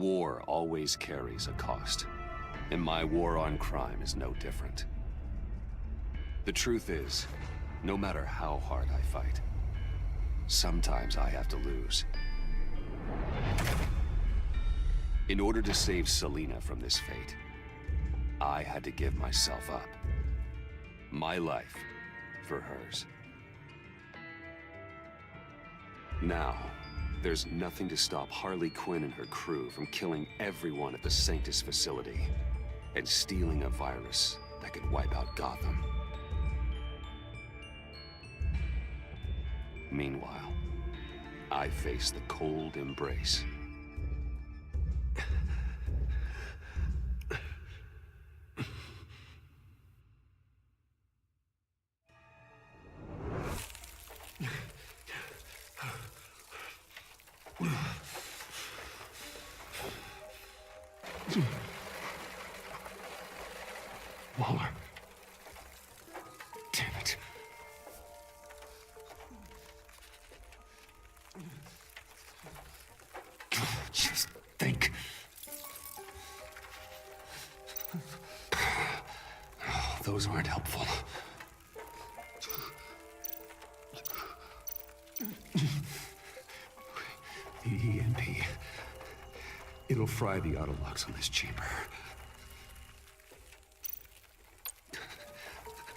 War always carries a cost, and my war on crime is no different. The truth is, no matter how hard I fight, sometimes I have to lose. In order to save Selina from this fate, I had to give myself up. My life for hers. Now, there's nothing to stop Harley Quinn and her crew from killing everyone at the Sanctus facility and stealing a virus that could wipe out Gotham. Meanwhile, I face the cold embrace. Waller. Damn it. Just think. Oh, those aren't helpful. The EMP. It'll fry the autolocks on this chamber.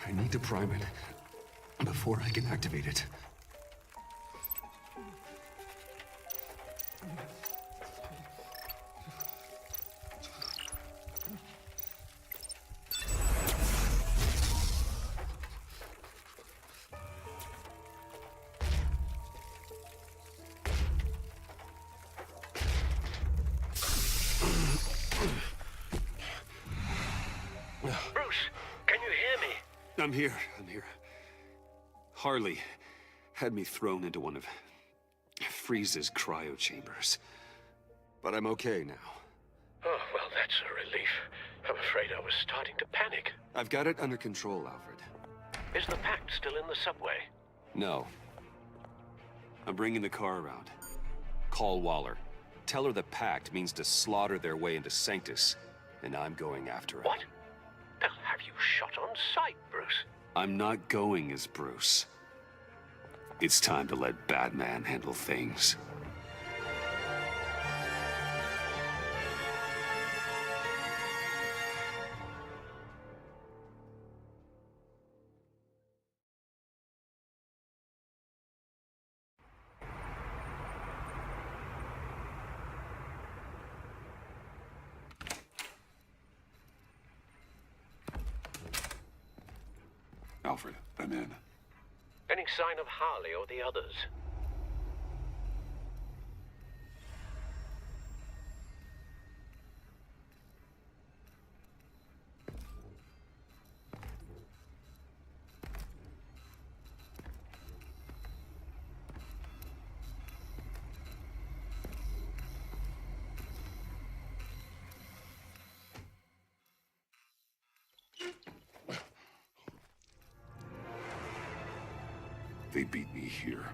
I need to prime it before I can activate it. I'm here. Harley had me thrown into one of Freeze's cryo chambers. But I'm okay now. Oh, well, that's a relief. I'm afraid I was starting to panic. I've got it under control, Alfred. Is the Pact still in the subway? No. I'm bringing the car around. Call Waller. Tell her the Pact means to slaughter their way into Sanctus, and I'm going after it. What? They'll have you shot on sight, Bruce. I'm not going as Bruce. It's time to let Batman handle things. Alfred, I'm in. Any sign of Harley or the others? They beat me here.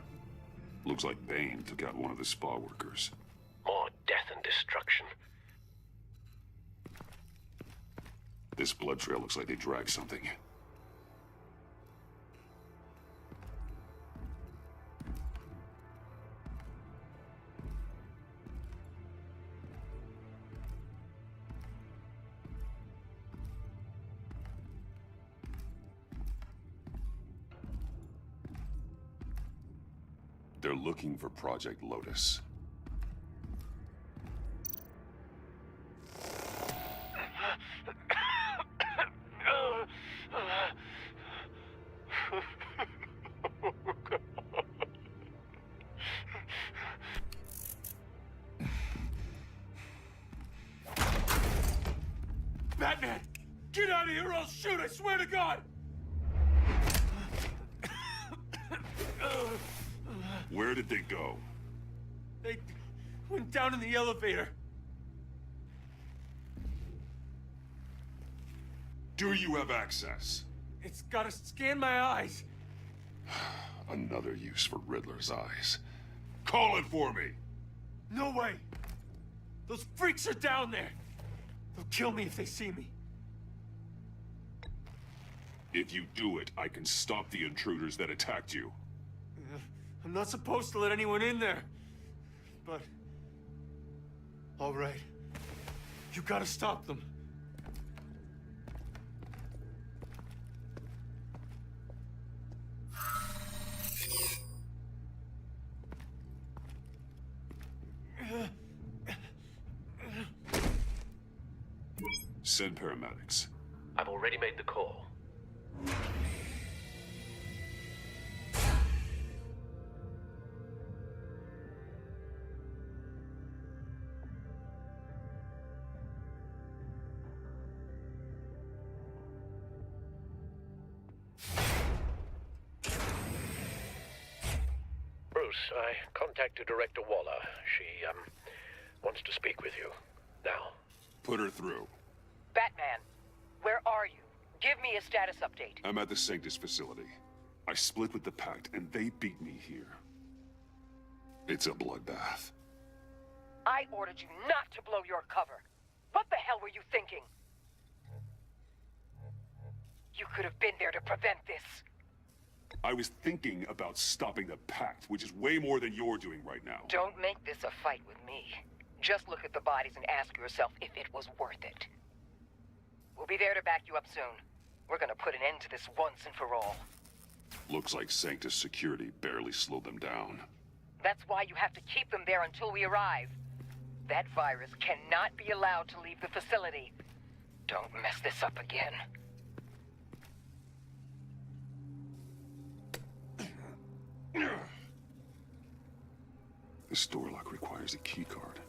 Looks like Bane took out one of the spa workers. More death and destruction. This blood trail looks like they dragged something. They're looking for Project Lotus. Batman! Get out of here or I'll shoot, I swear to God! Where did they go? They went down in the elevator. Do you have access? It's gotta scan my eyes. Another use for Riddler's eyes. Call it for me! No way. Those freaks are down there! They'll kill me if they see me. If you do it, I can stop the intruders that attacked you. I'm not supposed to let anyone in there. But... all right. You gotta stop them. Send paramedics. I've already made the call. Bruce, I contacted Director Waller. She, wants to speak with you. Now. Put her through. Batman, where are you? Give me a status update. I'm at the Sanctus facility. I split with the Pact, and they beat me here. It's a bloodbath. I ordered you not to blow your cover. What the hell were you thinking? You could have been there to prevent this. I was thinking about stopping the Pact, which is way more than you're doing right now. Don't make this a fight with me. Just look at the bodies and ask yourself if it was worth it. We'll be there to back you up soon. We're gonna put an end to this once and for all. Looks like Sanctus security barely slowed them down. That's why you have to keep them there until we arrive. That virus cannot be allowed to leave the facility. Don't mess this up again. This door lock requires a key card.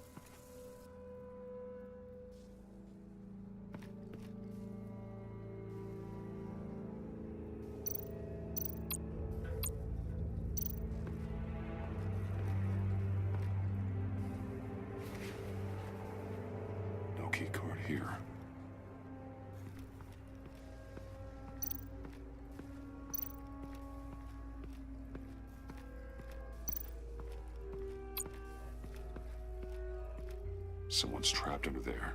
No key card here. Someone's trapped under there.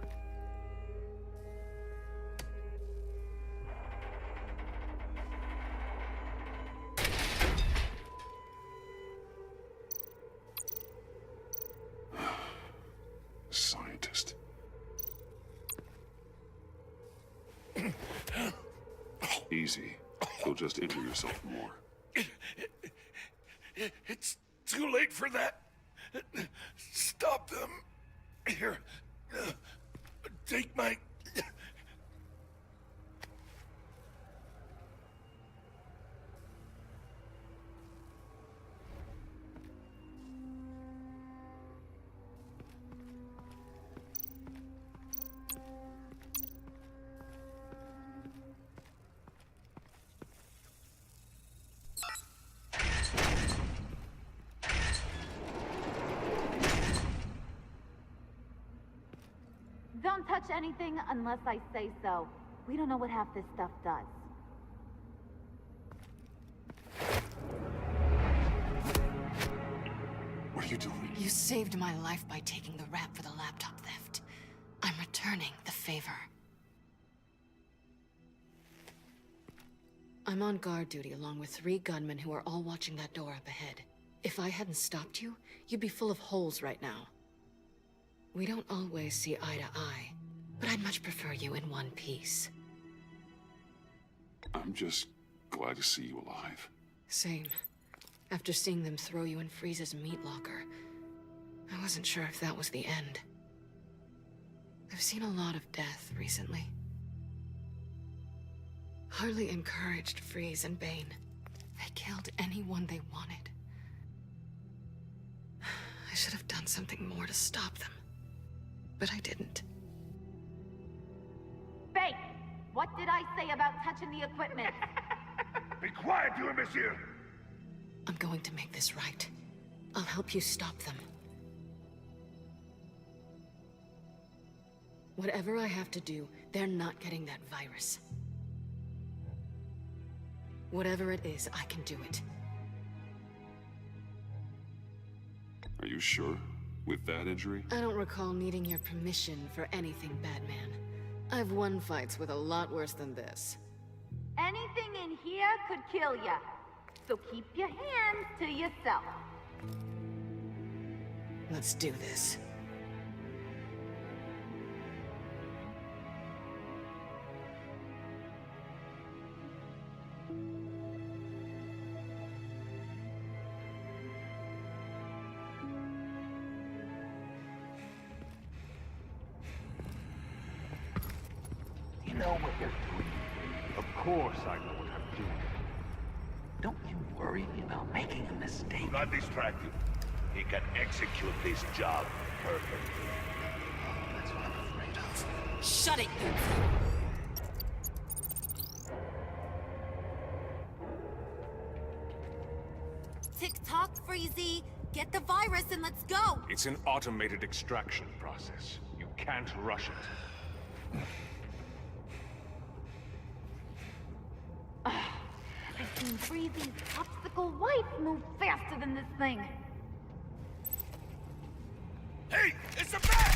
Scientist. Easy. You'll just injure yourself more. It's too late for that. Stop them. Here. Take my... Don't touch anything unless I say so. We don't know what half this stuff does. What are you doing? You saved my life by taking the rap for the laptop theft. I'm returning the favor. I'm on guard duty along with 3 gunmen who are all watching that door up ahead. If I hadn't stopped you, you'd be full of holes right now. We don't always see eye to eye, but I'd much prefer you in one piece. I'm just glad to see you alive. Same. After seeing them throw you in Freeze's meat locker, I wasn't sure if that was the end. I've seen a lot of death recently. Harley encouraged Freeze and Bane. They killed anyone they wanted. I should have done something more to stop them. But I didn't. Bane! What did I say about touching the equipment? Be quiet, you imbecile! I'm going to make this right. I'll help you stop them. Whatever I have to do, they're not getting that virus. Whatever it is, I can do it. Are you sure? With that injury? I don't recall needing your permission for anything, Batman. I've won fights with a lot worse than this. Anything in here could kill ya. So keep your hands to yourself. Let's do this. You know what you're doing. Of course I know what I'm doing. Don't you worry about making a mistake. Do not distract him. He can execute this job perfectly. That's what I'm afraid of. Shut it, you! Tick-tock, Freezy. Get the virus and let's go. It's an automated extraction process. You can't rush it. I've seen Freezy's popsicle wife move faster than this thing. Hey, it's a bat!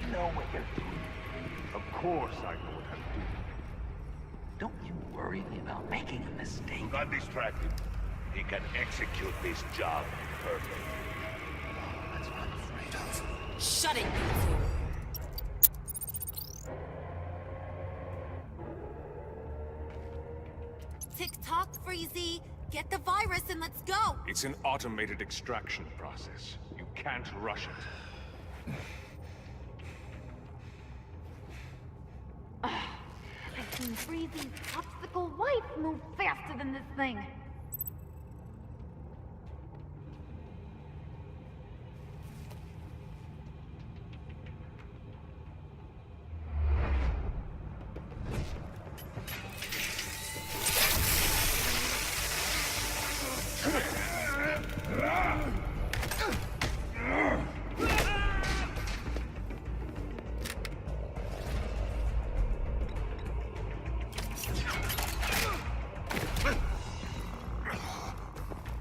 You know what you're doing. Of course I know what I'm doing. Don't you worry about making a mistake. Do not distract him. He can execute this job perfectly. That's what I'm afraid of. Shut it, you! Tick-tock, Freezy. Get the virus and let's go. It's an automated extraction process. You can't rush it. I've seen Freezy's popsicle wife move faster than this thing.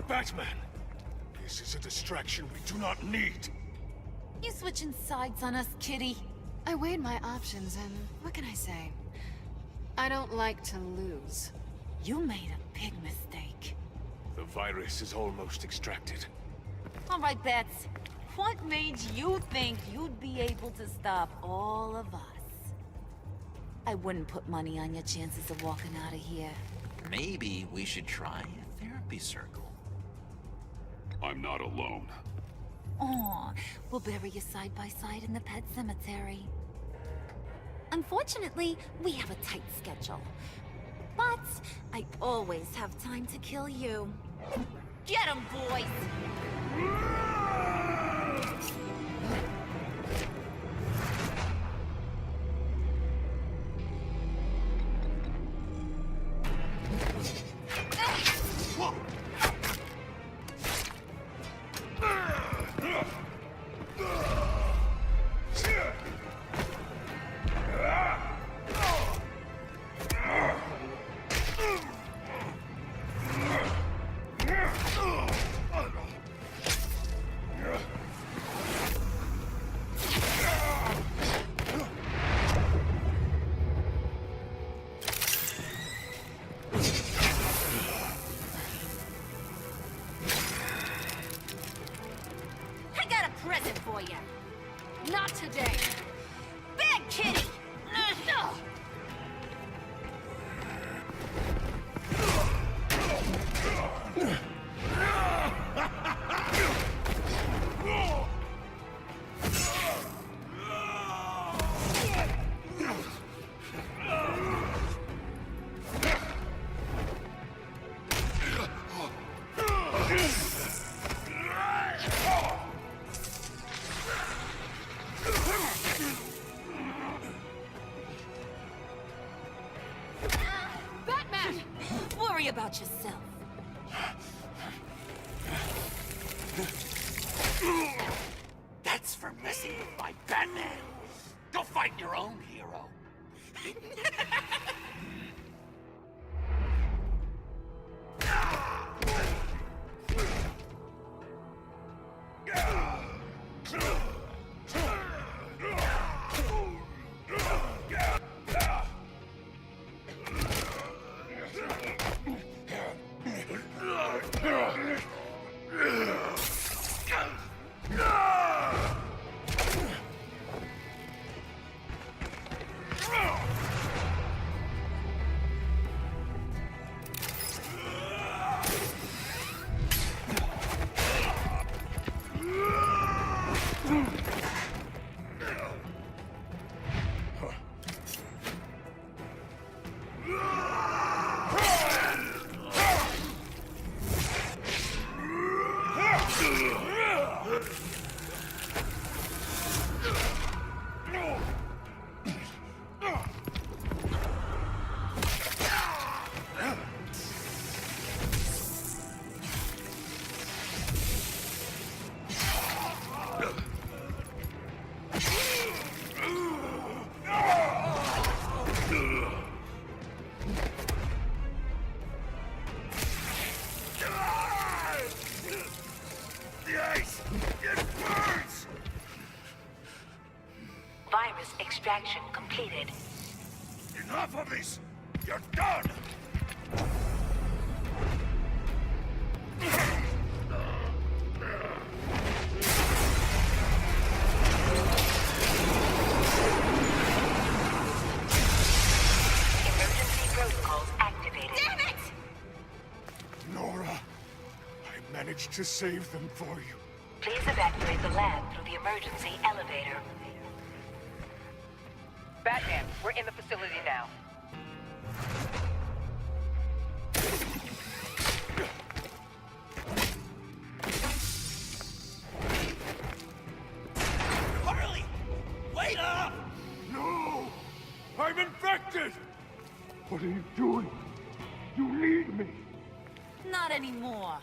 Batman! This is a distraction we do not need. You switching sides on us, kitty? I weighed my options, and what can I say? I don't like to lose. You made a big mistake. The virus is almost extracted. All right, Bats. What made you think you'd be able to stop all of us? I wouldn't put money on your chances of walking out of here. Maybe we should try a therapy circle. I'm not alone. Aw, we'll bury you side by side in the pet cemetery. Unfortunately, we have a tight schedule. But I always have time to kill you. Get 'em, boys! Present for you. Not today. Bad kitty! Batman! Worry about yourself. That's for messing with my Batman. Go fight your own hero. Virus extraction completed. Enough of this! You're done! Emergency protocols activated. Damn it! Nora, I managed to save them for you. Please evacuate the lab through the emergency elevator. Batman, we're in the facility now. Harley! Wait up! No! I'm infected! What are you doing? You need me! Not anymore.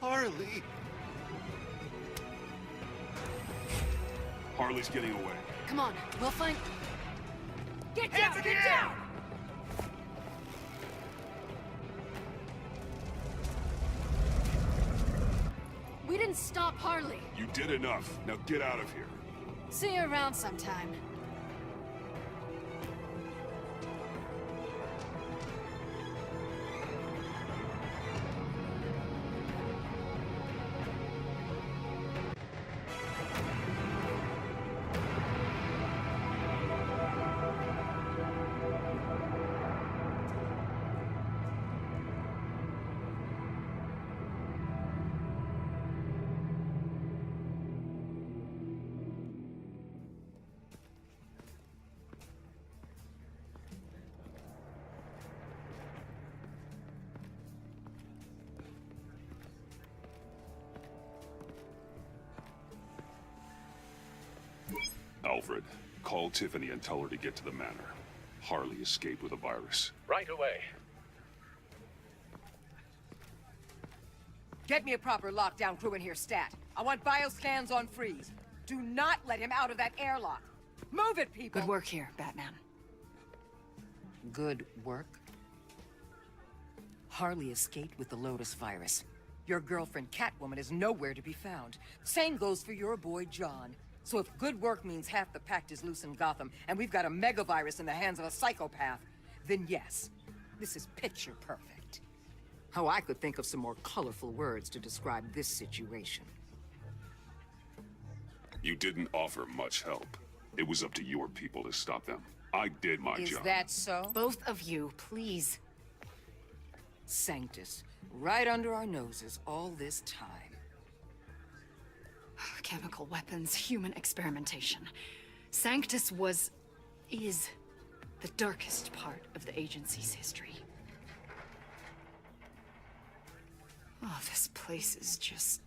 Harley! Harley's getting away. Come on, we'll find... Get down! Get down! We didn't stop Harley. You did enough. Now get out of here. See you around sometime. Alfred, call Tiffany and tell her to get to the manor. Harley escaped with a virus. Right away. Get me a proper lockdown crew in here, Stat. I want bioscans on Freeze. Do not let him out of that airlock. Move it, people! Good work here, Batman. Good work? Harley escaped with the Lotus virus. Your girlfriend, Catwoman, is nowhere to be found. Same goes for your boy, John. So if good work means half the pact is loose in Gotham, and we've got a megavirus in the hands of a psychopath, then yes, this is picture perfect. Oh, I could think of some more colorful words to describe this situation. You didn't offer much help. It was up to your people to stop them. I did my Is job. that so? Both of you, please. Sanctus, right under our noses all this time. Chemical weapons, human experimentation. Sanctus is the darkest part of the agency's history. Oh, this place is just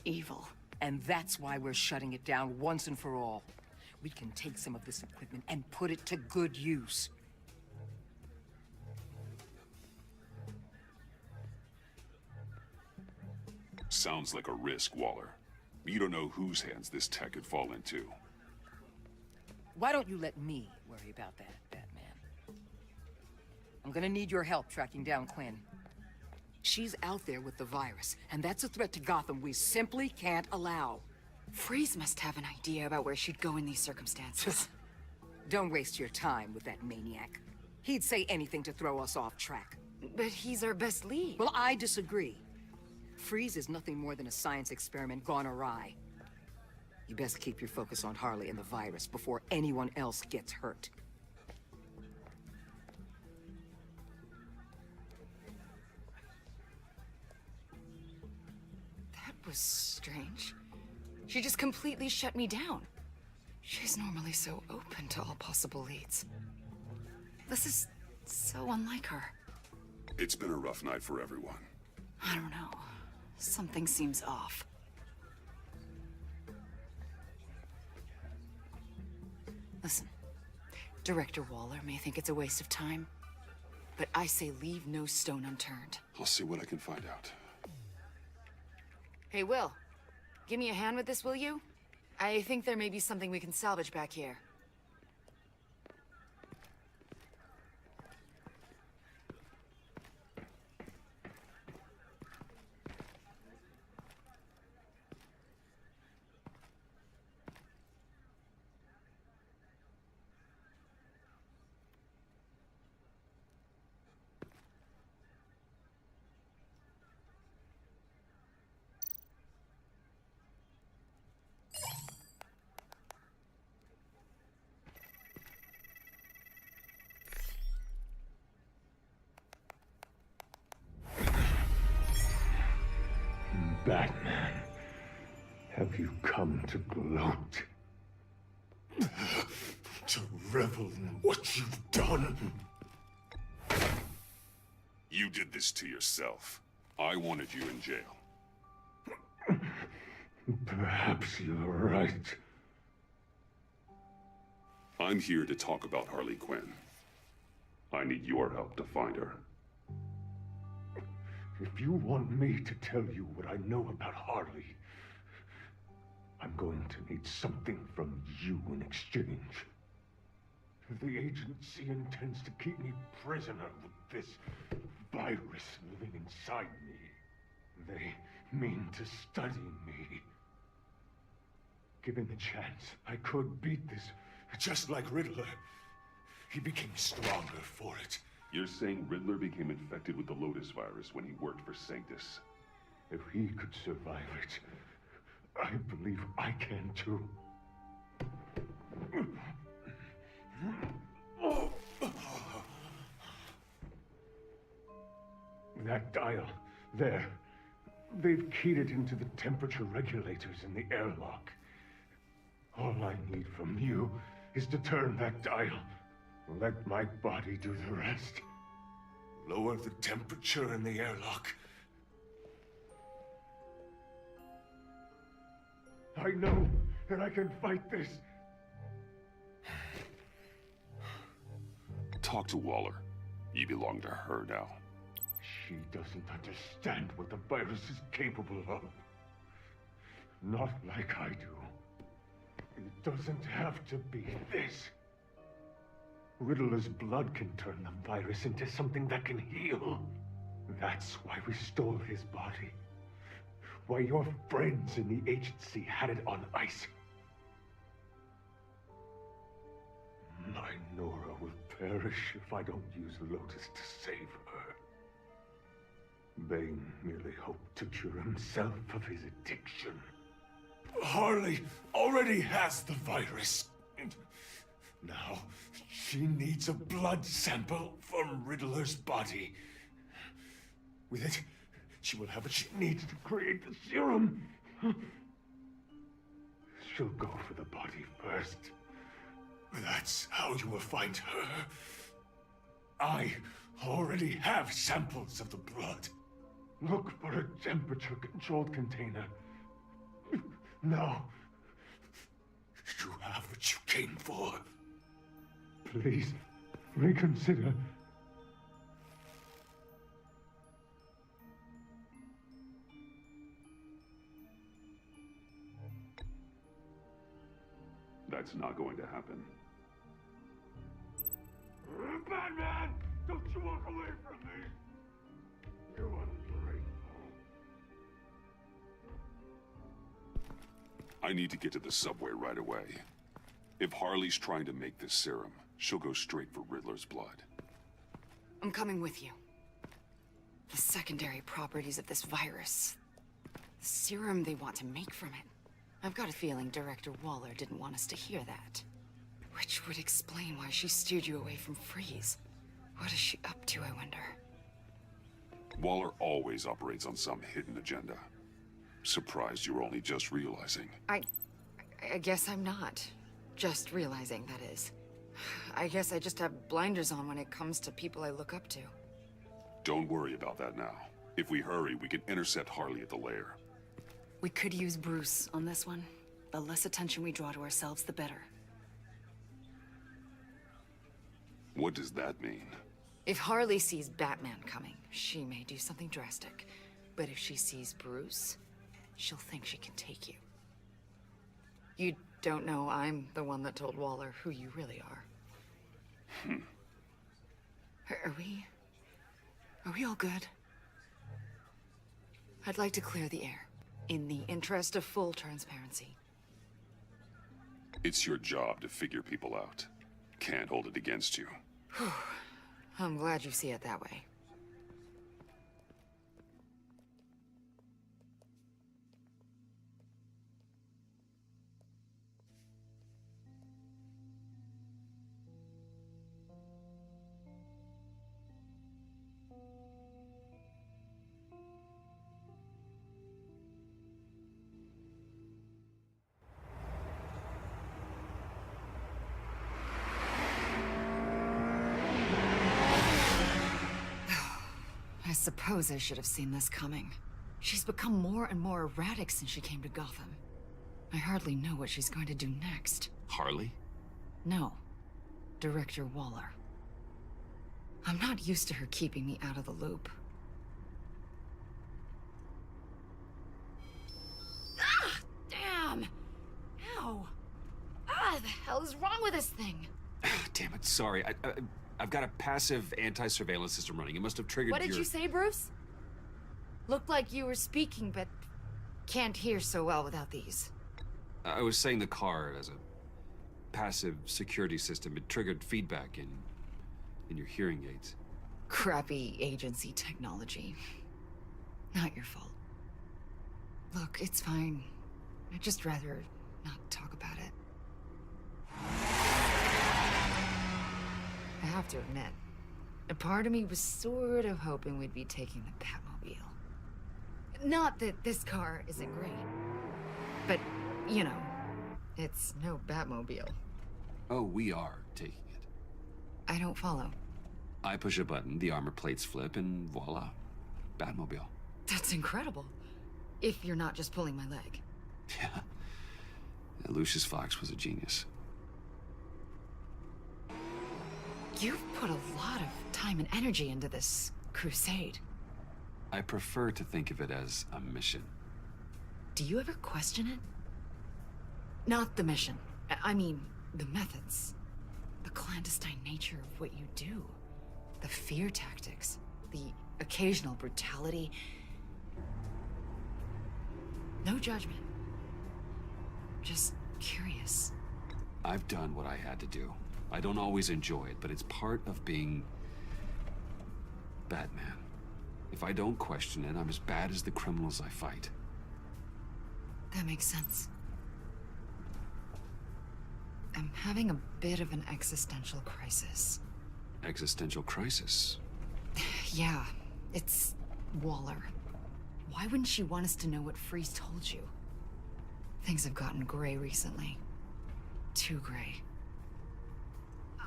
evil. And that's why we're shutting it down once and for all. We can take some of this equipment and put it to good use. Sounds like a risk, Waller. You don't know whose hands this tech could fall into. Why don't you let me worry about that, Batman? I'm gonna need your help tracking down Quinn. She's out there with the virus, and that's a threat to Gotham we simply can't allow. Freeze must have an idea about where she'd go in these circumstances. Don't waste your time with that maniac. He'd say anything to throw us off track. But he's our best lead. Well, I disagree. Freeze is nothing more than a science experiment gone awry. You best keep your focus on Harley and the virus before anyone else gets hurt. That was strange. She just completely shut me down. She's normally so open to all possible leads. This is so unlike her. It's been a rough night for everyone. I don't know. Something seems off. Listen, Director Waller may think it's a waste of time, but I say leave no stone unturned. I'll see what I can find out. Hey, Will. Give me a hand with this, will you? I think there may be something we can salvage back here. Batman, have you come to gloat? To revel in what you've done? You did this to yourself. I wanted you in jail. Perhaps you're right. I'm here to talk about Harley Quinn. I need your help to find her. If you want me to tell you what I know about Harley, I'm going to need something from you in exchange. The agency intends to keep me prisoner with this virus living inside me. They mean to study me. Given the chance, I could beat this, just like Riddler. He became stronger for it. You're saying Riddler became infected with the Lotus virus when he worked for Sanctus? If he could survive it, I believe I can too. That dial, there. They've keyed it into the temperature regulators in the airlock. All I need from you is to turn that dial. Let my body do the rest. Lower the temperature in the airlock. I know that I can fight this. Talk to Waller. You belong to her now. She doesn't understand what the virus is capable of. Not like I do. It doesn't have to be this. Riddler's blood can turn the virus into something that can heal. That's why we stole his body. Why your friends in the agency had it on ice. My Nora will perish if I don't use Lotus to save her. Bane merely hoped to cure himself of his addiction. Harley already has the virus. And now, she needs a blood sample from Riddler's body. With it, she will have what she needs to create the serum. She'll go for the body first. That's how you will find her. I already have samples of the blood. Look for a temperature-controlled container. Now, you have what you came for. Please, reconsider. That's not going to happen. Batman! Don't you walk away from me! You ungrateful. I need to get to the subway right away. If Harley's trying to make this serum, she'll go straight for Riddler's blood. I'm coming with you. The secondary properties of this virus. The serum they want to make from it. I've got a feeling Director Waller didn't want us to hear that. Which would explain why she steered you away from Freeze. What is she up to, I wonder? Waller always operates on some hidden agenda. Surprised you were only just realizing. I guess I'm not. Just realizing, that is. I guess I just have blinders on when it comes to people I look up to. Don't worry about that now. If we hurry, we can intercept Harley at the lair. We could use Bruce on this one. The less attention we draw to ourselves, the better. What does that mean? If Harley sees Batman coming, she may do something drastic. But if she sees Bruce, she'll think she can take you. You don't know I'm the one that told Waller who you really are. Are we all good? I'd like to clear the air, in the interest of full transparency. It's your job to figure people out. Can't hold it against you. I'm glad you see it that way. I suppose I should have seen this coming. She's become more and more erratic since she came to Gotham. I hardly know what she's going to do next. Harley? No. Director Waller. I'm not used to her keeping me out of the loop. Ah! Damn! Ow! Ah, the hell is wrong with this thing? Damn it, sorry. I've got a passive anti-surveillance system running. It must have triggered What did you say, Bruce? Looked like you were speaking, but can't hear so well without these. I was saying the car as a passive security system. It triggered feedback in your hearing aids. Crappy agency technology. Not your fault. Look, it's fine. I'd just rather not talk about it. I have to admit, a part of me was sort of hoping we'd be taking the Batmobile. Not that this car isn't great, but, you know, it's no Batmobile. Oh, we are taking it. I don't follow. I push a button, the armor plates flip, and voila. Batmobile. That's incredible. If you're not just pulling my leg. Yeah. Lucius Fox was a genius. You've put a lot of time and energy into this crusade. I prefer to think of it as a mission. Do you ever question it? Not the mission. I mean, the methods. The clandestine nature of what you do. The fear tactics. The occasional brutality. No judgment. Just curious. I've done what I had to do. I don't always enjoy it, but it's part of being Batman. If I don't question it, I'm as bad as the criminals I fight. That makes sense. I'm having a bit of an existential crisis. Existential crisis? Yeah, it's Waller. Why wouldn't she want us to know what Freeze told you? Things have gotten gray recently. Too gray.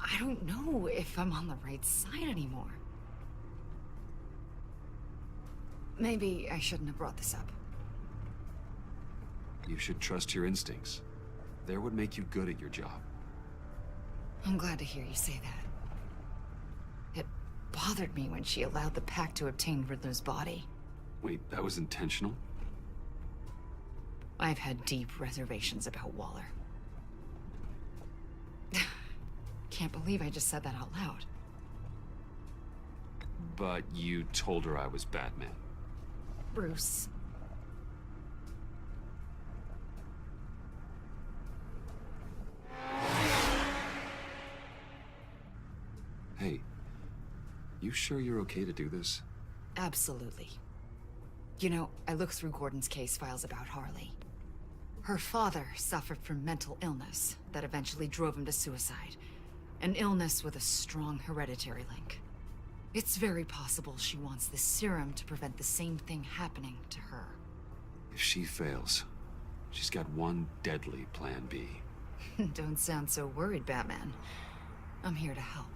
I don't know if I'm on the right side anymore. Maybe I shouldn't have brought this up. You should trust your instincts. They're what make you good at your job. I'm glad to hear you say that. It bothered me when she allowed the Pact to obtain Riddler's body. Wait, that was intentional? I've had deep reservations about Waller. Can't believe I just said that out loud. But you told her I was Batman. Bruce. Hey, you sure you're okay to do this? Absolutely. You know, I looked through Gordon's case files about Harley. Her father suffered from mental illness that eventually drove him to suicide. An illness with a strong hereditary link. It's very possible she wants this serum to prevent the same thing happening to her. If If she fails, she's got one deadly plan B. Don't sound so worried, Batman. I'm here to help.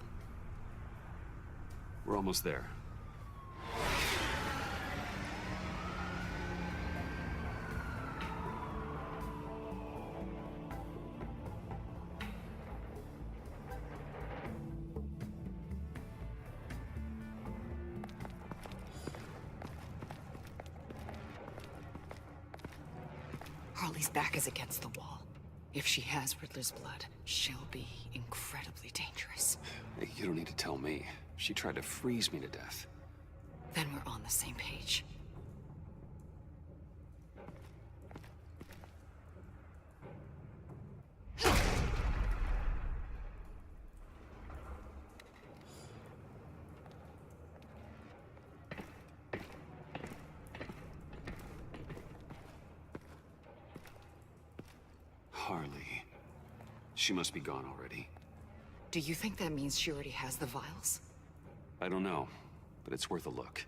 We're almost there. Harley's back is against the wall. If she has Riddler's blood, she'll be incredibly dangerous. Hey, you don't need to tell me. She tried to freeze me to death. Then we're on the same page. Harley. She must be gone already. Do you think that means she already has the vials? I don't know, but it's worth a look.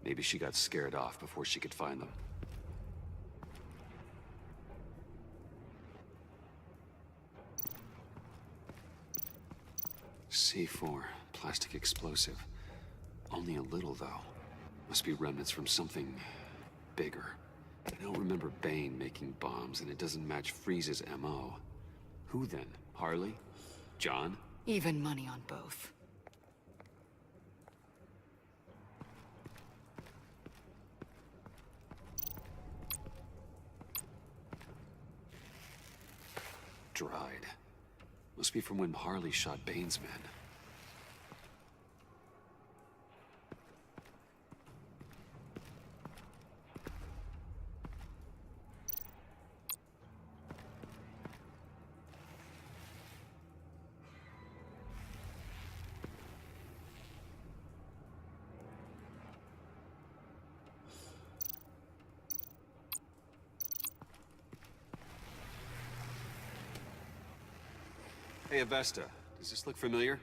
Maybe she got scared off before she could find them. C4, plastic explosive. Only a little, though. Must be remnants from something bigger. I don't remember Bane making bombs, and it doesn't match Freeze's MO. Who then? Harley? John? Even money on both. Dried. Must be from when Harley shot Bane's men. Hey, Avesta. Does this look familiar?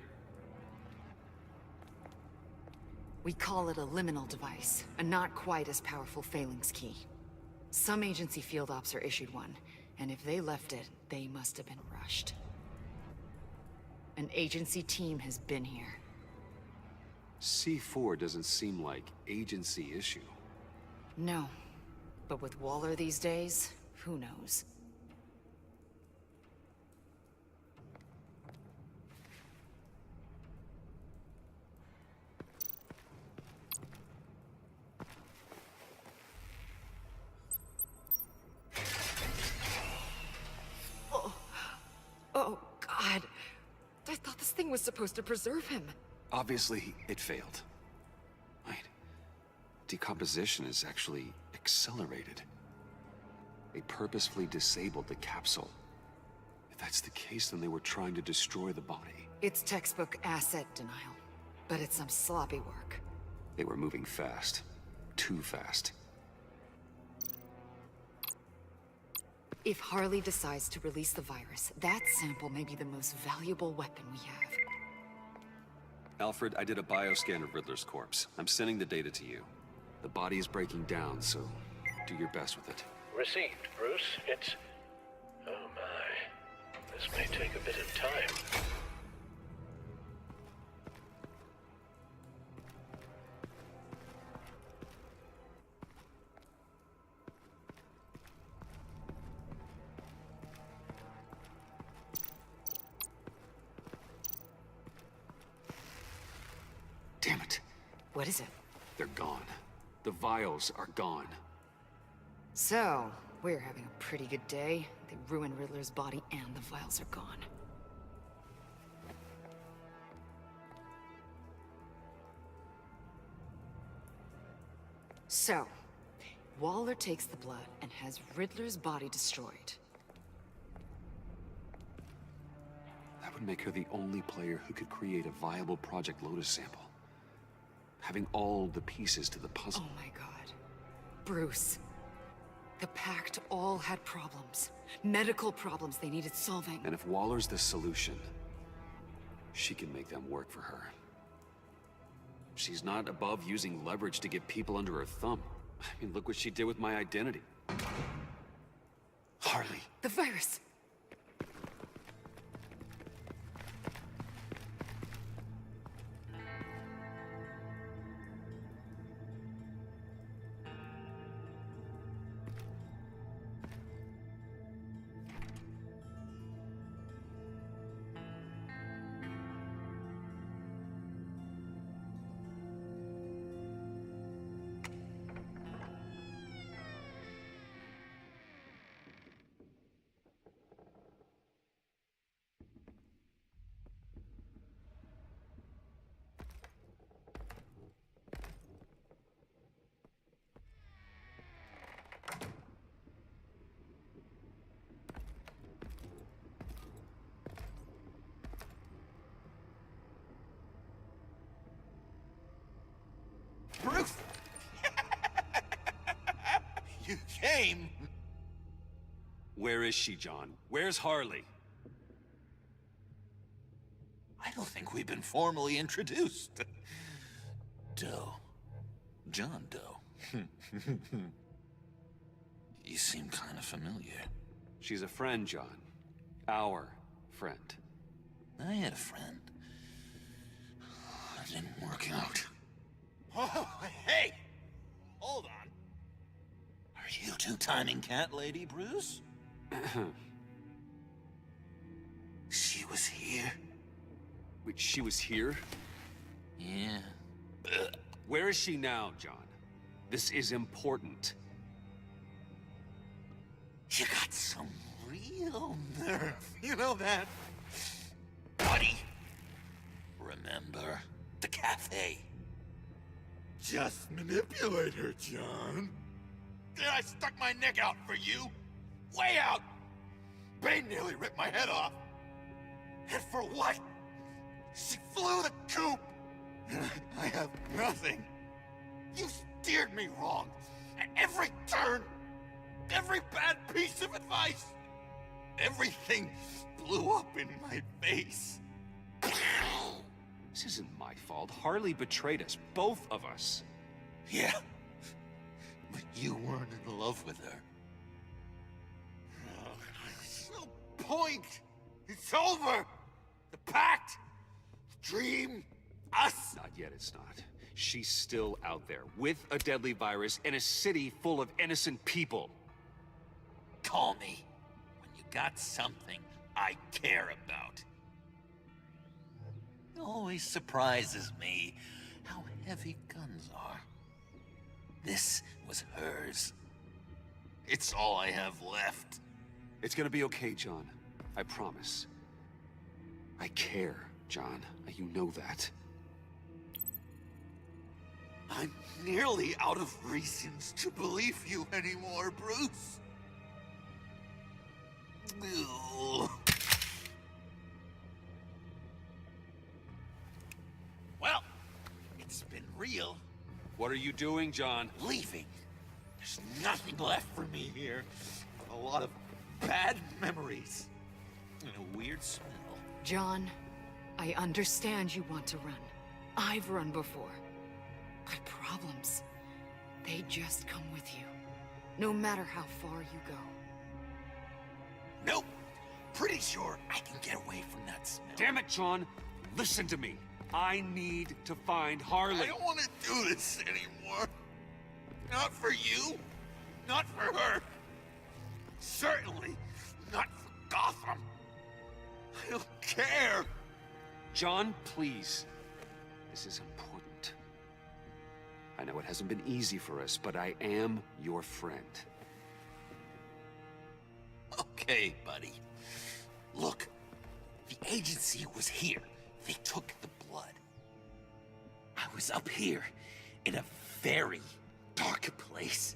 We call it a liminal device, a not quite as powerful phalanx key. Some agency field ops are issued one, and if they left it, they must have been rushed. An agency team has been here. C4 doesn't seem like agency issue. No, but with Waller these days, who knows? Oh, God. I thought this thing was supposed to preserve him. Obviously, it failed. Wait. Decomposition is actually accelerated. They purposefully disabled the capsule. If that's the case, then they were trying to destroy the body. It's textbook asset denial, but it's some sloppy work. They were moving fast. Too fast. If Harley decides to release the virus, that sample may be the most valuable weapon we have. Alfred, I did a bioscan of Riddler's corpse. I'm sending the data to you. The body is breaking down, so do your best with it. Received, Bruce. It's... oh my. This may take a bit of time. Damn it. What is it? They're gone. The vials are gone. So, we're having a pretty good day. They ruined Riddler's body and the vials are gone. So, Waller takes the blood and has Riddler's body destroyed. That would make her the only player who could create a viable Project Lotus sample. Having all the pieces to the puzzle. Oh my God. Bruce. The Pact all had problems. Medical problems they needed solving. And if Waller's the solution, she can make them work for her. She's not above using leverage to get people under her thumb. I mean, look what she did with my identity. Harley. The virus! Bruce! You came! Where is she, John? Where's Harley? I don't think we've been formally introduced. Doe. John Doe. You seem kind of familiar. She's a friend, John. Our friend. I had a friend. It didn't work out. Oh, hey! Hold on. Are you two-timing cat lady, Bruce? She was here. Wait, she was here? Yeah. Where is she now, John? This is important. You got some real nerve. You know that? Buddy! Remember the cafe? Just manipulate her, John. Then I stuck my neck out for you. Way out! Bane nearly ripped my head off. And for what? She flew the coop! And I have nothing. You steered me wrong. At every turn. Every bad piece of advice. Everything blew up in my face. This isn't my fault. Harley betrayed us, both of us. Yeah. But you weren't in love with her. There's no point. It's over. The pact. The dream. Us. Not yet, it's not. She's still out there, with a deadly virus in a city full of innocent people. Call me when you got something I care about. It always surprises me how heavy guns are. This was hers. It's all I have left. It's gonna be okay, John. I promise. I care, John. You know that. I'm nearly out of reasons to believe you anymore, Bruce. Ugh. Well, it's been real. What are you doing, John? Leaving. There's nothing left for me here. A lot of bad memories. And a weird smell. John, I understand you want to run. I've run before. But problems, they just come with you. No matter how far you go. Nope. Pretty sure I can get away from that smell. Damn it, John! Listen to me. I need to find Harley. I don't want to do this anymore. Not for you. Not for her. Certainly not for Gotham. I don't care. John, please. This is important. I know it hasn't been easy for us, but I am your friend. Okay, buddy. Look, the agency was here. They took the blood. I was up here in a very dark place.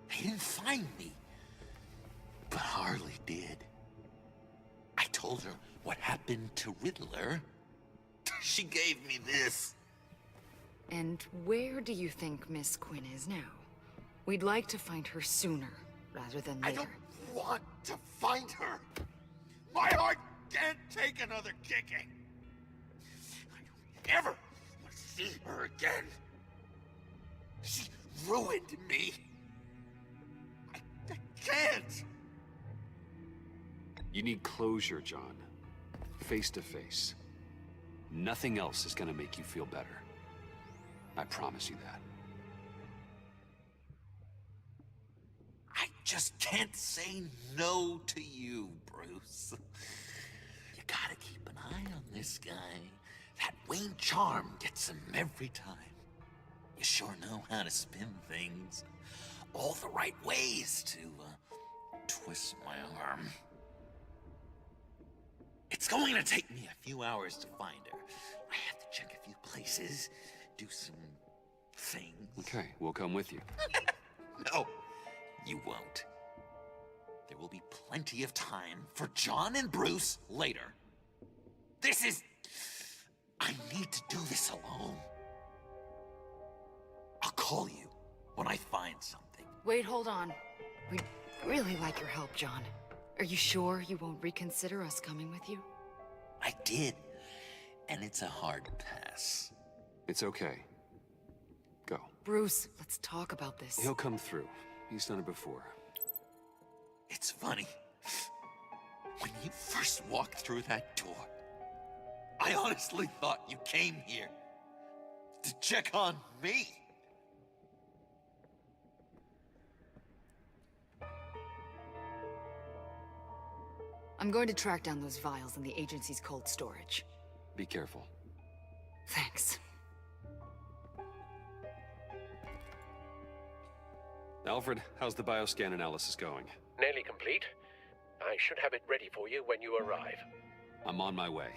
They didn't find me, but Harley did. I told her what happened to Riddler. She gave me this. And where do you think Miss Quinn is now? We'd like to find her sooner, rather than later. I don't want to find her. My heart can't take another kicking. I don't ever want to see her again. She ruined me. I can't. You need closure, John. Face to face. Nothing else is gonna make you feel better. I promise you that. I just can't say no to you, Bruce. You gotta keep an eye on this guy. That Wayne charm gets him every time. You sure know how to spin things. All the right ways to, twist my arm. It's going to take me a few hours to find her. I have to check a few places, do some things. Okay, we'll come with you. No, you won't. There will be plenty of time for John and Bruce later. I need to do this alone. I'll call you when I find something. Wait, hold on. We'd really like your help, John. Are you sure you won't reconsider us coming with you? I did, and it's a hard pass. It's okay. Go. Bruce, let's talk about this. He'll come through. He's done it before. It's funny. When you first walked through that door, I honestly thought you came here to check on me. I'm going to track down those vials in the agency's cold storage. Be careful. Thanks. Alfred, how's the bioscan analysis going? Nearly complete. I should have it ready for you when you arrive. I'm on my way.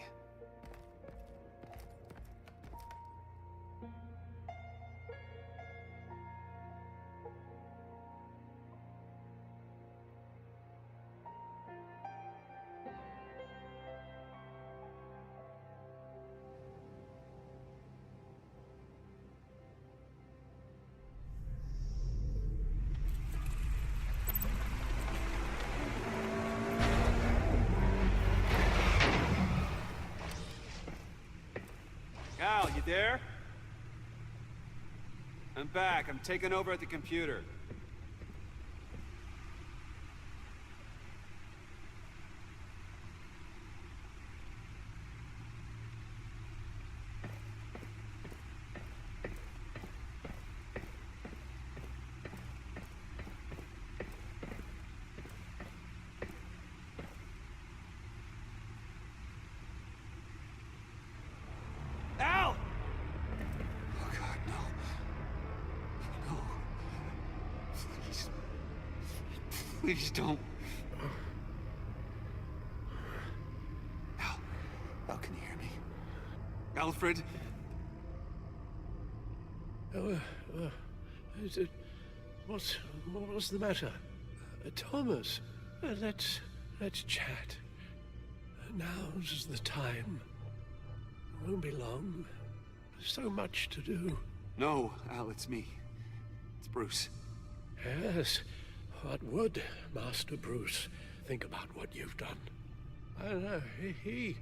Al, you there? I'm back. I'm taking over at the computer. Al! Oh God, no. No. Please. Please don't. Al, can you hear me? Alfred? What's the matter? Thomas, let's chat. Now's the time. It won't be long. There's so much to do. No, Al, it's me. It's Bruce. Yes. What would Master Bruce think about what you've done? I don't know. He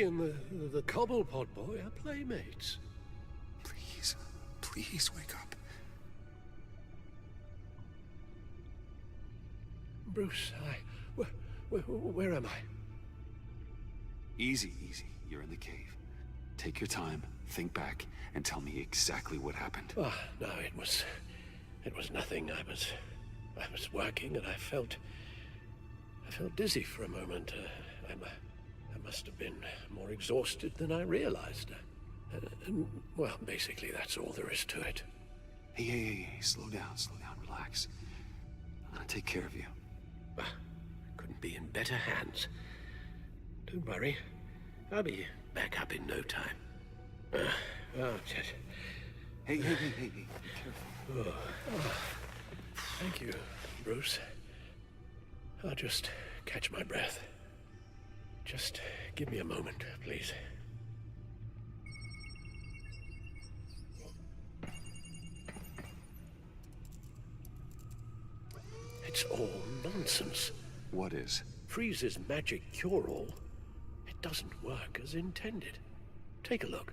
and the Cobblepot boy are playmates. Please wake up. Bruce, where am I? Easy. You're in the cave. Take your time, think back, and tell me exactly what happened. Oh, no, it was nothing. I was working and I felt dizzy for a moment. I must have been more exhausted than I realized. Well, basically, that's all there is to it. Hey, slow down, relax. I'm gonna take care of you. Couldn't be in better hands. Don't worry. I'll be back up in no time. Hey, be careful. Thank you, Bruce. I'll just catch my breath. Just give me a moment, please. It's all nonsense. What is? Freeze's magic cure-all. It doesn't work as intended. Take a look.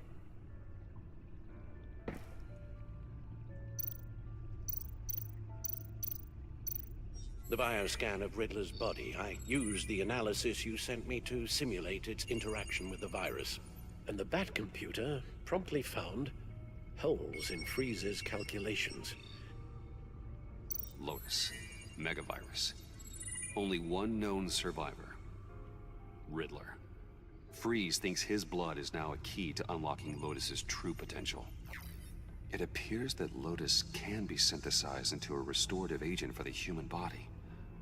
the bioscan of Riddler's body. I used the analysis you sent me to simulate its interaction with the virus. And the Bat computer promptly found holes in Freeze's calculations. Lotus. Megavirus. Only one known survivor. Riddler. Freeze thinks his blood is now a key to unlocking Lotus's true potential. It appears that Lotus can be synthesized into a restorative agent for the human body.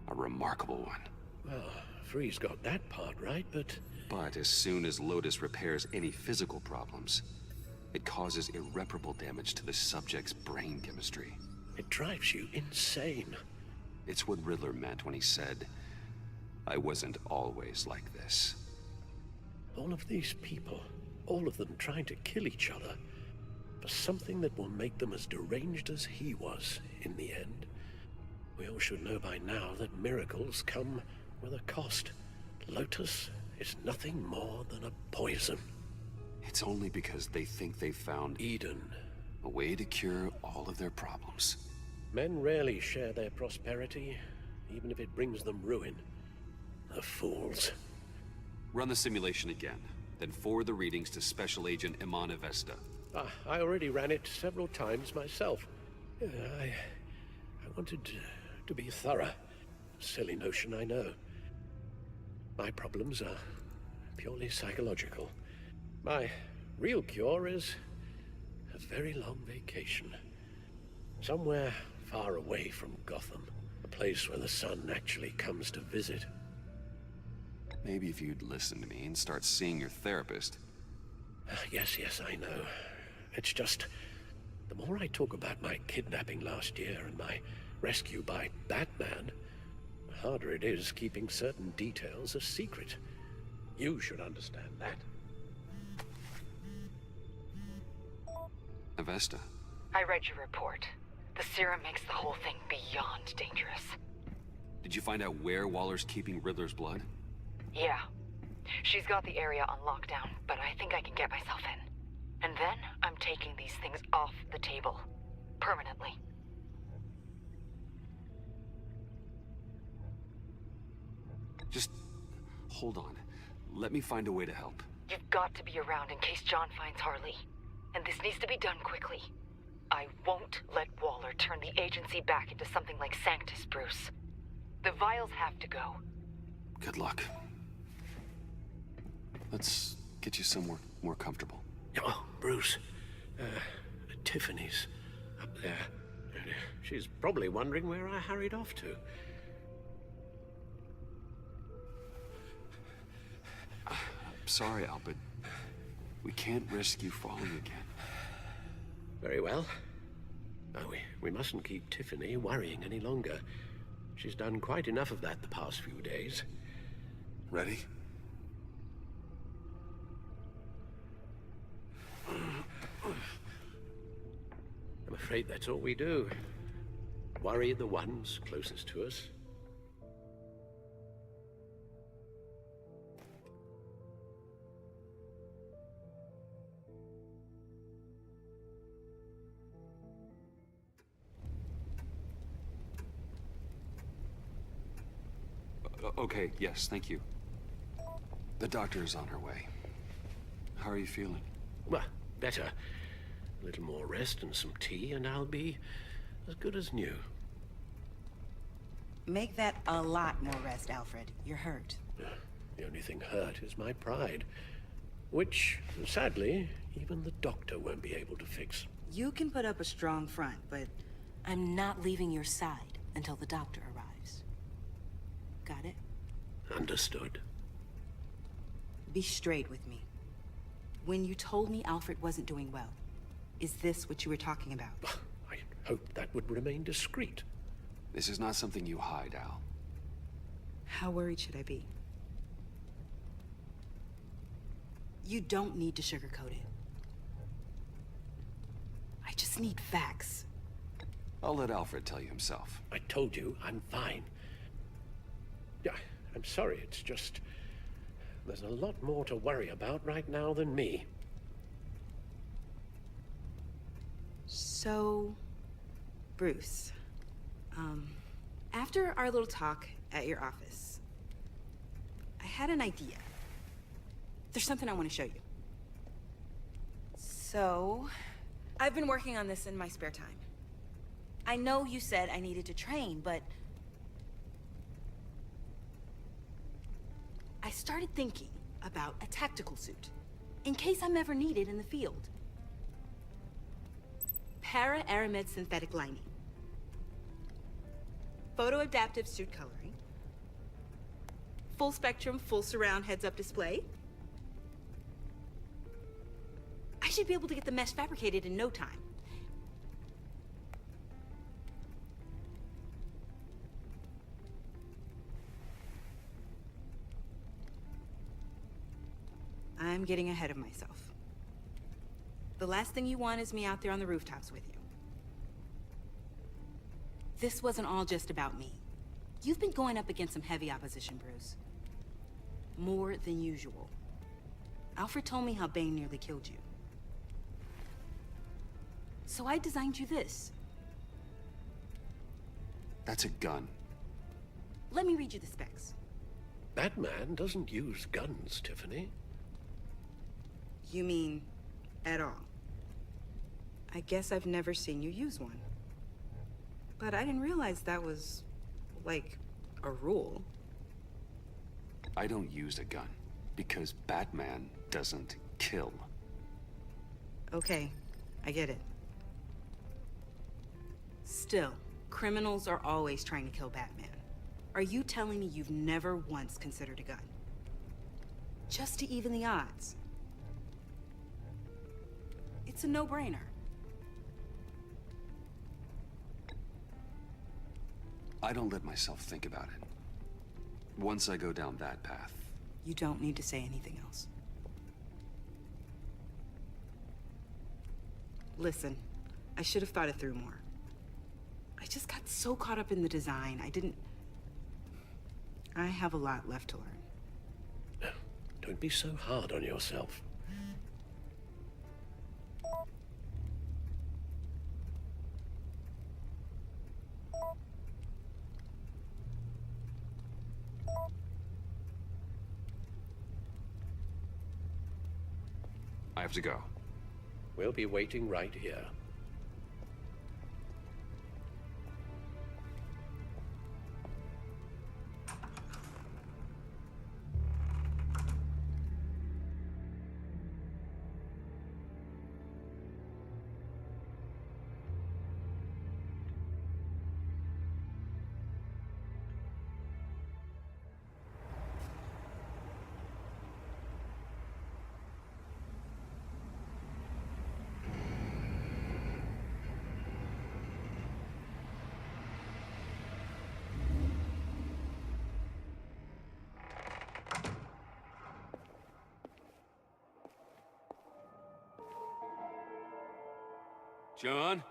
A remarkable one. Well, Freeze got that part right, but... But as soon as Lotus repairs any physical problems, it causes irreparable damage to the subject's brain chemistry. It drives you insane. It's what Riddler meant when he said, "I wasn't always like this." All of these people, all of them trying to kill each other, for something that will make them as deranged as he was in the end. We all should know by now that miracles come with a cost. Lotus is nothing more than a poison. It's only because they think they've found Eden. A way to cure all of their problems. Men rarely share their prosperity, even if it brings them ruin. The fools. Run the simulation again, then forward the readings to Special Agent Iman Avesta. I already ran it several times myself. I wanted to be thorough. Silly notion, I know. My problems are purely psychological. My real cure is a very long vacation. Somewhere far away from Gotham. A place where the sun actually comes to visit. Maybe if you'd listen to me and start seeing your therapist. Yes, I know. It's just, the more I talk about my kidnapping last year and my rescue by Batman, the harder it is keeping certain details a secret. You should understand that. Avesta. I read your report. The serum makes the whole thing beyond dangerous. Did you find out where Waller's keeping Riddler's blood? Yeah. She's got the area on lockdown, but I think I can get myself in. And then I'm taking these things off the table. Permanently. Just hold on. Let me find a way to help. You've got to be around in case John finds Harley. And this needs to be done quickly. I won't let Waller turn the agency back into something like Sanctus, Bruce. The vials have to go. Good luck. Let's get you somewhere more comfortable. Oh, Bruce. Tiffany's up there. She's probably wondering where I hurried off to. Sorry, Al, but we can't risk you falling again. Very well. We mustn't keep Tiffany worrying any longer. She's done quite enough of that the past few days. Ready? I'm afraid that's all we do. Worry the ones closest to us. Okay, yes, thank you. The doctor is on her way. How are you feeling? Well, better. A little more rest and some tea, and I'll be as good as new. Make that a lot more rest, Alfred. You're hurt. The only thing hurt is my pride. Which, sadly, even the doctor won't be able to fix. You can put up a strong front, but I'm not leaving your side until the doctor arrives. Got it? Understood. Be straight with me. When you told me Alfred wasn't doing well, is this what you were talking about? I hoped that would remain discreet. This is not something you hide, Al. How worried should I be? You don't need to sugarcoat it. I just need facts. I'll let Alfred tell you himself. I told you, I'm fine. Yeah, I'm sorry, it's just... there's a lot more to worry about right now than me. So... Bruce... After our little talk at your office, I had an idea. There's something I want to show you. So, I've been working on this in my spare time. I know you said I needed to train, but I started thinking about a tactical suit, in case I'm ever needed in the field. Para-Aramid synthetic lining. Photo-adaptive suit coloring. Full spectrum, full surround heads-up display. I should be able to get the mesh fabricated in no time. I'm getting ahead of myself. The last thing you want is me out there on the rooftops with you. This wasn't all just about me. You've been going up against some heavy opposition, Bruce. More than usual. Alfred told me how Bane nearly killed you. So I designed you this. That's a gun. Let me read you the specs. Batman doesn't use guns, Tiffany. You mean at all? I guess I've never seen you use one. But I didn't realize that was, like, a rule. I don't use a gun because Batman doesn't kill. Okay, I get it. Still, criminals are always trying to kill Batman. Are you telling me you've never once considered a gun? Just to even the odds. It's a no-brainer. I don't let myself think about it. Once I go down that path. You don't need to say anything else. Listen, I should have thought it through more. I just got so caught up in the design, I have a lot left to learn. Don't be so hard on yourself. I have to go. We'll be waiting right here. John?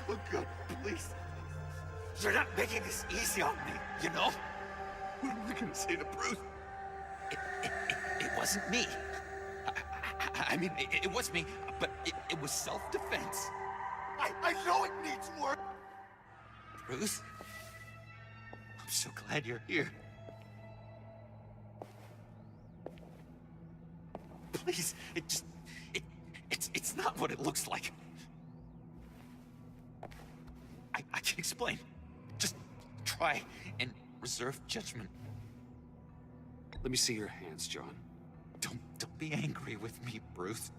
Oh God, please. You're not making this easy on me, you know? What am I gonna say to Bruce? It wasn't me. I mean, it was me, but it was self-defense. I know it needs work. Bruce, I'm so glad you're here. Please, it's not what it looks like. I can explain. Just try and reserve judgment. Let me see your hands, John. Don't be angry with me, Bruce.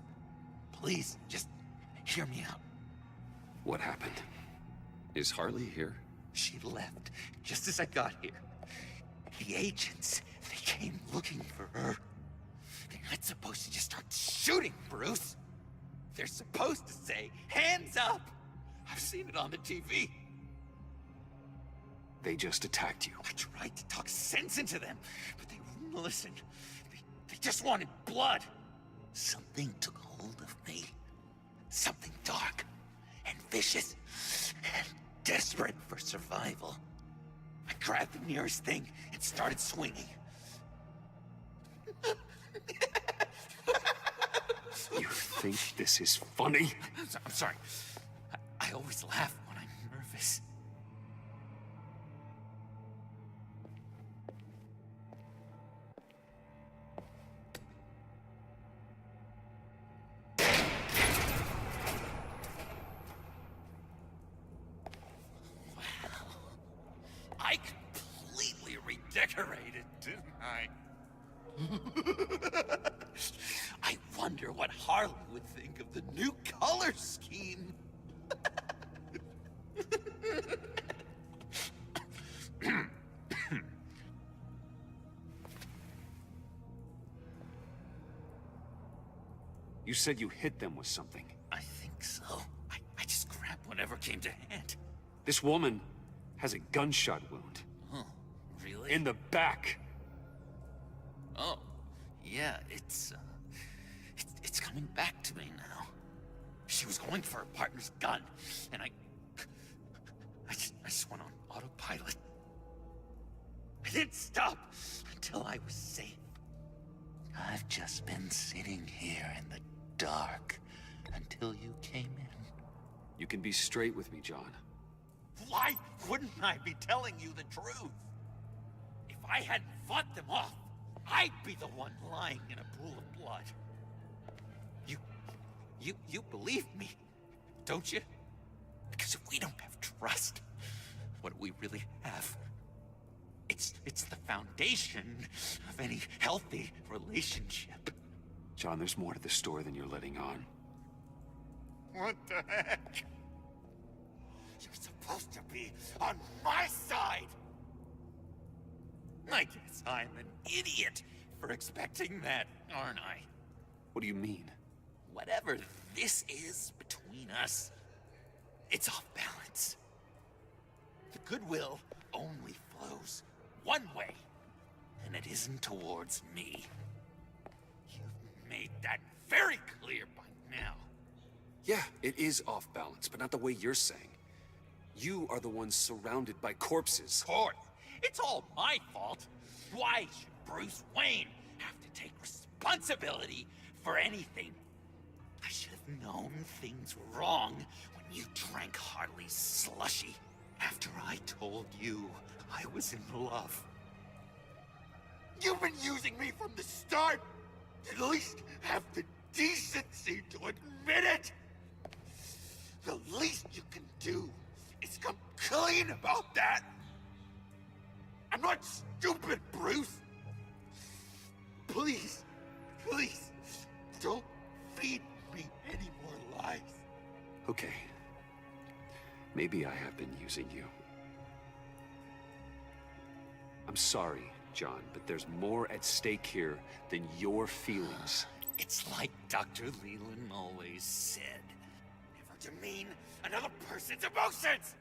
Please, just hear me out. What happened? Is Harley here? She left just as I got here. The agents, they came looking for her. They're not supposed to just start shooting, Bruce. They're supposed to say, hands up! I've seen it on the TV. They just attacked you. I tried to talk sense into them, but they wouldn't listen. They just wanted blood. Something took hold of me. Something dark and vicious and desperate for survival. I grabbed the nearest thing and started swinging. You think this is funny? I'm sorry. I always laugh when I'm nervous. I completely redecorated, didn't I? I wonder what Harley would think of the new color scheme. You said you hit them with something. I think so. I just grabbed whatever came to hand. This woman has a gunshot wound. Oh, really? In the back. Oh, yeah, it's coming back to me now. She was going for her partner's gun, and I just went on autopilot. I didn't stop until I was safe. I've just been sitting here in the dark until you came in. You can be straight with me, John. Why wouldn't I be telling you the truth? If I hadn't fought them off, I'd be the one lying in a pool of blood. You believe me, don't you? Because if we don't have trust, what do we really have? It's the foundation of any healthy relationship. John, there's more to the story than you're letting on. What the heck? You're supposed to be on my side! I guess I'm an idiot for expecting that, aren't I? What do you mean? Whatever this is between us, it's off balance. The goodwill only flows one way, and it isn't towards me. You've made that very clear by now. Yeah, it is off balance, but not the way you're saying. You are the one surrounded by corpses. Of course. It's all my fault. Why should Bruce Wayne have to take responsibility for anything? I should have known things were wrong when you drank Harley's slushy after I told you I was in love. You've been using me from the start. At least have the decency to admit it. The least you can do is come clean about that. I'm not stupid, Bruce. Please, please, don't feed me any more lies. Okay. Maybe I have been using you. I'm sorry, John, but there's more at stake here than your feelings. It's like Dr. Leland always said. Never demean another person's emotions!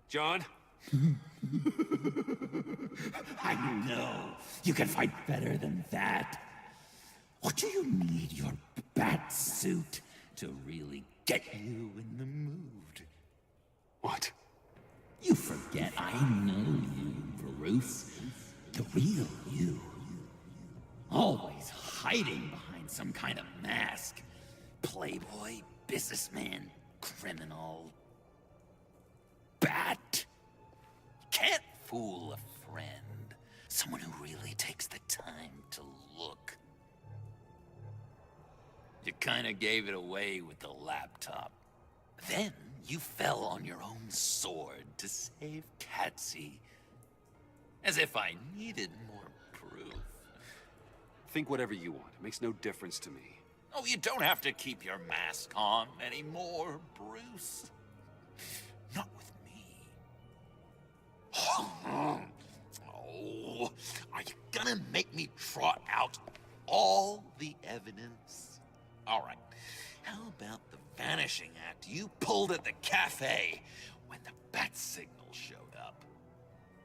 John? I know. You can fight better than that. Or do you need your bat suit to really get you in the mood? What? You forget I know you, Bruce. The real you. Always hiding behind some kind of mask. Playboy, businessman, criminal. Bat. Can't fool a friend. Someone who really takes the time to look. You kinda gave it away with the laptop. Then you fell on your own sword to save Katsy. As if I needed more proof. Think whatever you want. It makes no difference to me. Oh, you don't have to keep your mask on anymore, Bruce. Not with me. Oh, are you gonna make me trot out all the evidence? All right, how about the vanishing act you pulled at the cafe when the bat signal showed up?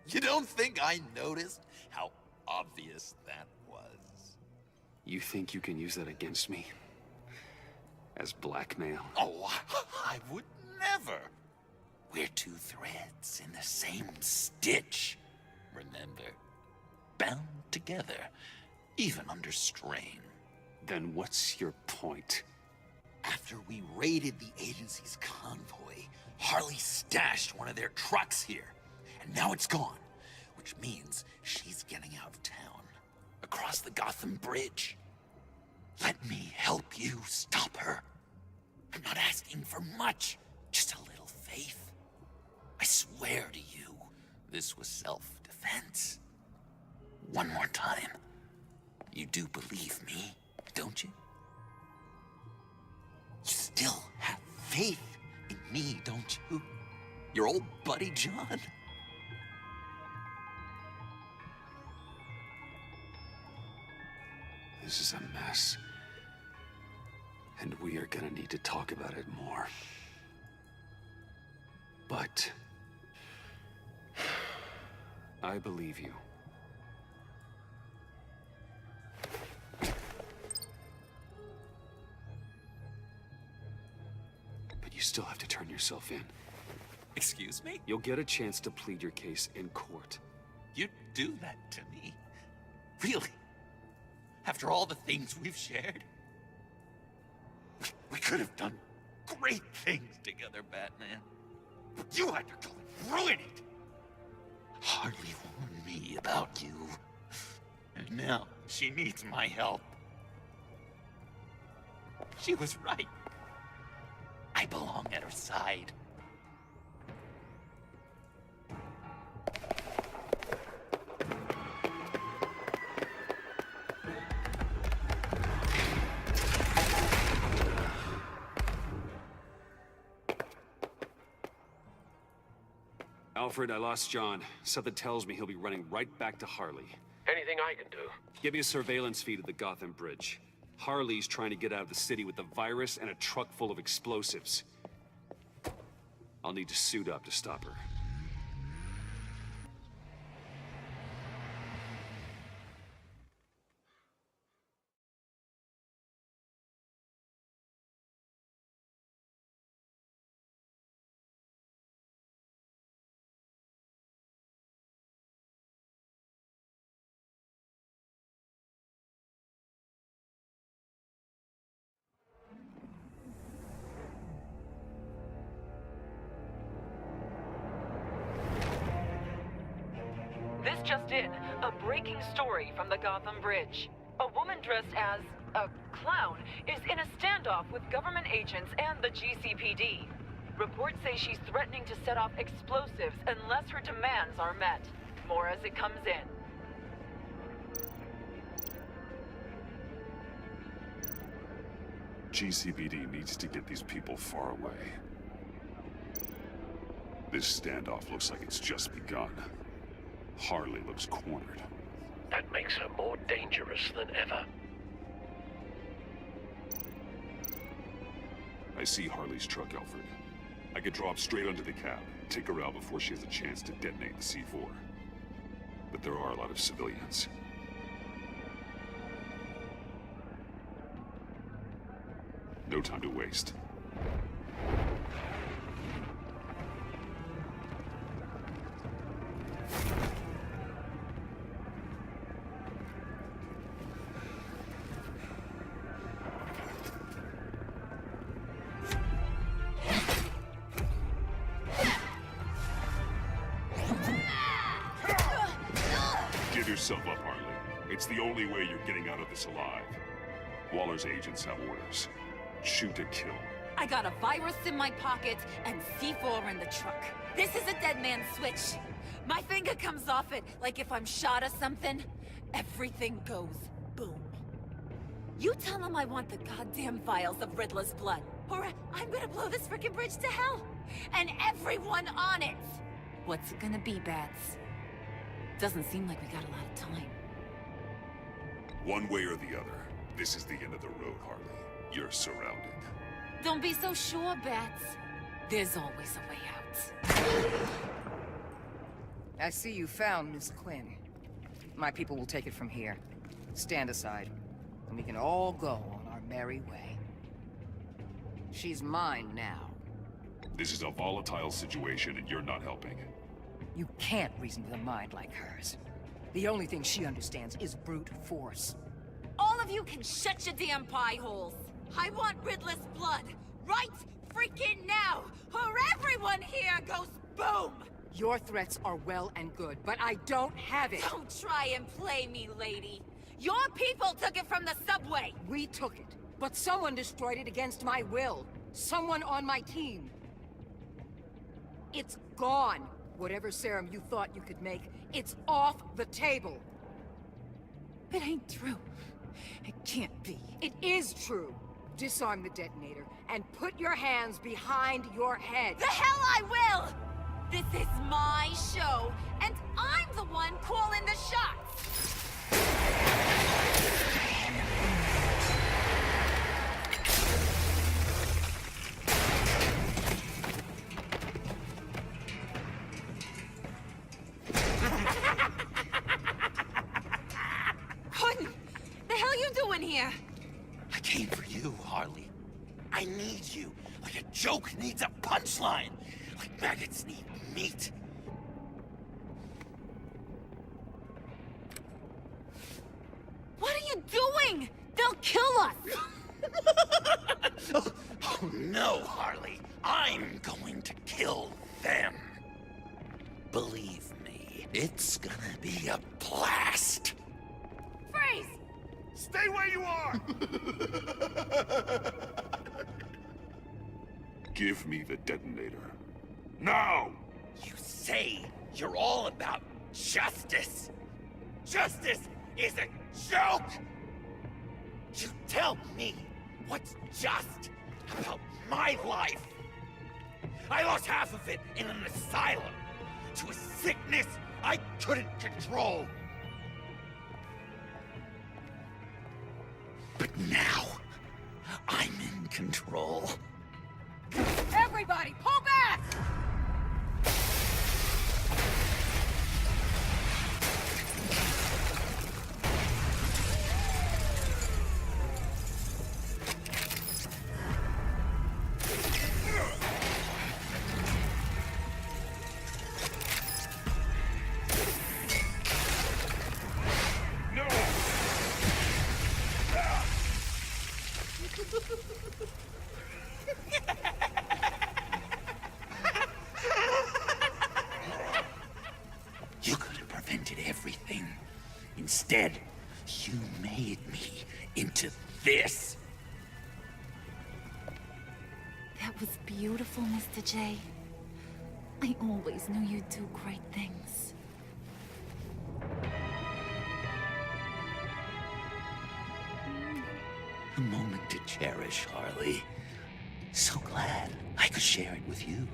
You don't think I noticed how obvious that was? You think you can use that against me? As blackmail? Oh, I would never. We're two threads in the same stitch, remember? Bound together, even under strain. Then what's your point? After we raided the agency's convoy, Harley stashed one of their trucks here. And now it's gone, which means she's getting out of town, across the Gotham Bridge. Let me help you stop her. I'm not asking for much, just a little faith. I swear to you, this was self-defense. One more time. You do believe me, don't you? You still have faith in me, don't you? Your old buddy, John? This is a mess. And we are gonna need to talk about it more. But I believe you. But you still have to turn yourself in. Excuse me? You'll get a chance to plead your case in court. You'd do that to me? Really? After all the things we've shared? We could have done great things together, Batman. But you had to go and ruin it. Harley warned me about you. And now she needs my help. She was right. I belong at her side. Alfred, I lost John. Something tells me he'll be running right back to Harley. Anything I can do? Give me a surveillance feed of the Gotham Bridge. Harley's trying to get out of the city with the virus and a truck full of explosives. I'll need to suit up to stop her. This just in, a breaking story from the Gotham Bridge. A woman dressed as a clown is in a standoff with government agents and the GCPD. Reports say she's threatening to set off explosives unless her demands are met. More as it comes in. GCPD needs to get these people far away. This standoff looks like it's just begun. Harley looks cornered. That makes her more dangerous than ever. I see Harley's truck, Alfred. I could drop straight onto the cab, take her out before she has a chance to detonate the C4. But there are a lot of civilians. No time to waste. Give yourself up, Harley. It's the only way you're getting out of this alive. Waller's agents have orders. Shoot to kill. I got a virus in my pocket and C4 in the truck. This is a dead man's switch. My finger comes off it like if I'm shot or something. Everything goes boom. You tell him I want the goddamn vials of Riddler's blood, or I'm gonna blow this frickin' bridge to hell. And everyone on it! What's it gonna be, Bats? Doesn't seem like we got a lot of time. One way or the other, this is the end of the road, Harley. You're surrounded. Don't be so sure, Bats. There's always a way out. I see you found Miss Quinn. My people will take it from here. Stand aside, and we can all go on our merry way. She's mine now. This is a volatile situation, and you're not helping. You can't reason with a mind like hers. The only thing she understands is brute force. All of you can shut your damn pie holes. I want Riddler's blood, right freaking now, or everyone here goes boom! Your threats are well and good, but I don't have it! Don't try and play me, lady. Your people took it from the subway! We took it, but someone destroyed it against my will. Someone on my team. It's gone. Whatever serum you thought you could make, it's off the table. It ain't true. It can't be. It is true. Disarm the detonator and put your hands behind your head. The hell I will! This is my show, and I'm the one calling the shots! What the hell you doing here? I came for you, Harley. I need you, like a joke needs a punchline, like maggots need meat. What are you doing? They'll kill us! Oh no, Harley. I'm going to kill them. Believe me, it's gonna be a blast. Freeze! Stay where you are! Give me the detonator. Now! You say you're all about justice. Justice is a joke! You tell me what's just about my life. I lost half of it in an asylum to a sickness I couldn't control. But now, I'm in control. Everybody, pull back! You could have prevented everything. Instead, you made me into this. That was beautiful, Mr. J. I always knew you'd do great things. The moment to cherish, Harley. So glad I could share it with you.